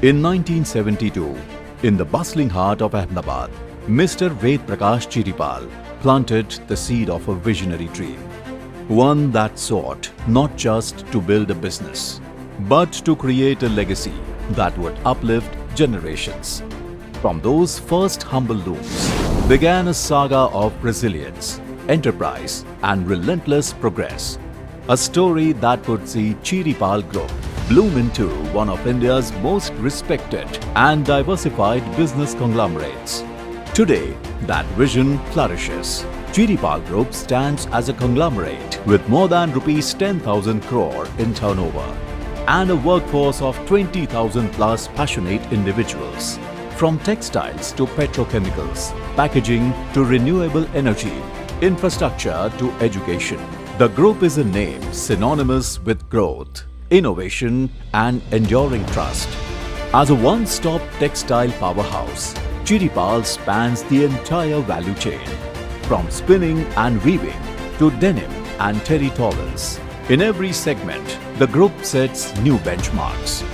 In 1972, in the bustling heart of Ahmedabad, Mr. Ved Prakash Chiripal planted the seed of a visionary dream. One that sought not just to build a business, but to create a legacy that would uplift generations. From those first humble looms began a saga of resilience, enterprise, and relentless progress. A story that would see Chiripal Group bloom into one of India's most respected and diversified business conglomerates. Today, that vision flourishes. Chiripal Group stands as a conglomerate with more than rupees 10,000 crore in turnover and a workforce of 20,000 plus passionate individuals. From textiles to petrochemicals, packaging to renewable energy, infrastructure to education, the group is a name synonymous with growth, innovation, and enduring trust. As a one-stop textile powerhouse, Chiripal spans the entire value chain, from spinning and weaving to denim and terry towels. In every segment, the group sets new benchmarks.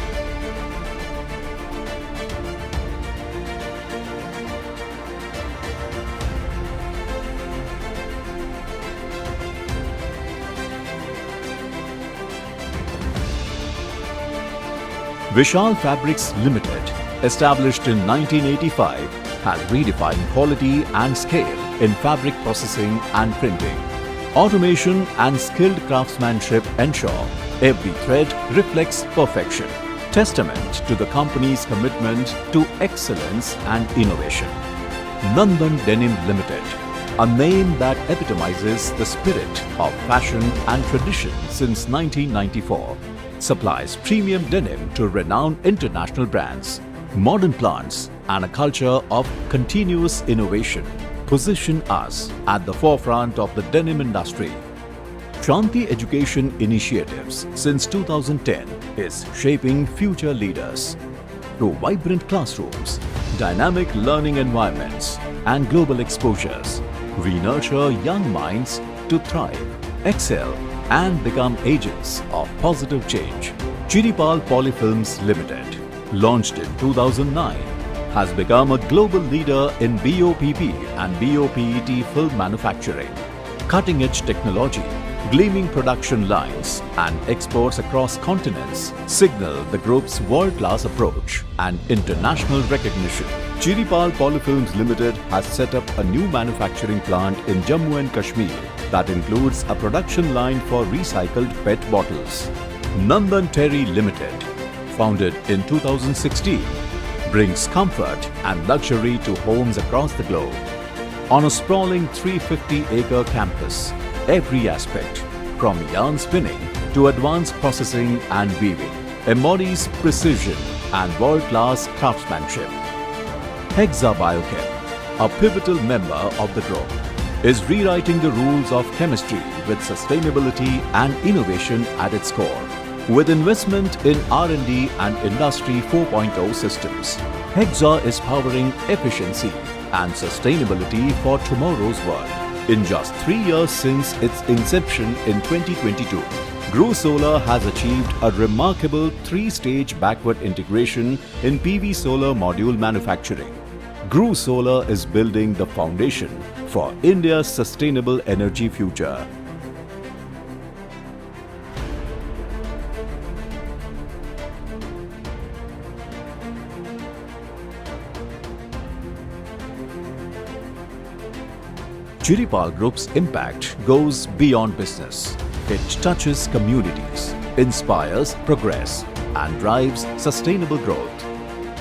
Vishal Fabrics Limited, established in 1985, has redefined quality and scale in fabric processing and printing. Automation and skilled craftsmanship ensure every thread reflects perfection, testament to the company's commitment to excellence and innovation. Nandan Denim Limited, a name that epitomizes the spirit of fashion and tradition since 1994, supplies premium denim to renowned international brands. Modern plants and a culture of continuous innovation position us at the forefront of the denim industry. Shanti Education Initiatives since 2010 is shaping future leaders. Through vibrant classrooms, dynamic learning environments, and global exposures, we nurture young minds to thrive, excel, and become agents of positive change. Chiripal Polyfilms Limited, launched in 2009, has become a global leader in BOPP and BOPET film manufacturing. Cutting-edge technology, gleaming production lines, and exports across continents signal the group's world-class approach and international recognition. Chiripal Polyfilms Limited has set up a new manufacturing plant in Jammu and Kashmir that includes a production line for recycled PET bottles. Nandan Terry Limited, founded in 2016, brings comfort and luxury to homes across the globe. On a sprawling 350-acre campus, every aspect, from yarn spinning to advanced processing and weaving, embodies precision and world-class craftsmanship. Hexa Biochem, a pivotal member of the group, is rewriting the rules of chemistry with sustainability and innovation at its core. With investment in R&D and Industry 4.0 systems, Hexa is powering efficiency and sustainability for tomorrow's world. In just 3 years since its inception in 2022, Grew Solar has achieved a remarkable 3-stage backward integration in PV solar module manufacturing. Grew Solar is building the foundation for India's sustainable energy future. Chiripal Group's impact goes beyond business. It touches communities, inspires progress, and drives sustainable growth.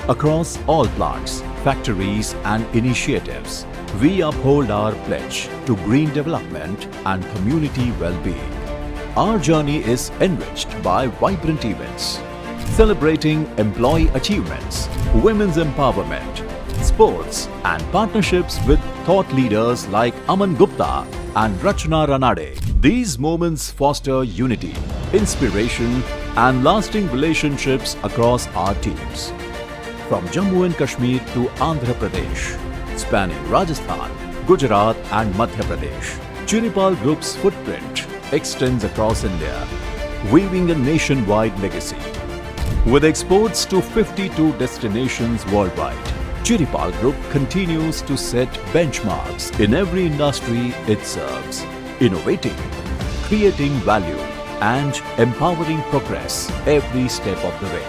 Across all plants, factories, and initiatives, we uphold our pledge to green development and community well-being. Our journey is enriched by vibrant events, celebrating employee achievements, women's empowerment, sports, and partnerships with thought leaders like Aman Gupta and Rachna Ranade. These moments foster unity, inspiration, and lasting relationships across our teams. From Jammu and Kashmir to Andhra Pradesh, spanning Rajasthan, Gujarat, and Madhya Pradesh, Chiripal Group's footprint extends across India, weaving a nationwide legacy. With exports to 52 destinations worldwide, Chiripal Group continues to set benchmarks in every industry it serves, innovating, creating value, and empowering progress every step of the way.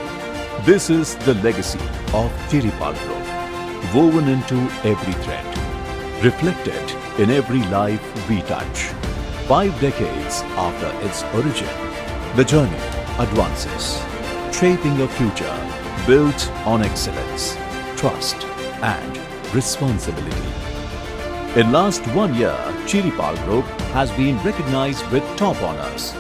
This is the legacy of Chiripal Group, woven into every thread, reflected in every life we touch. 5 decades after its origin, the journey advances, shaping a future built on excellence, trust, and responsibility. In last 1 year, Chiripal Group has been recognized with top honors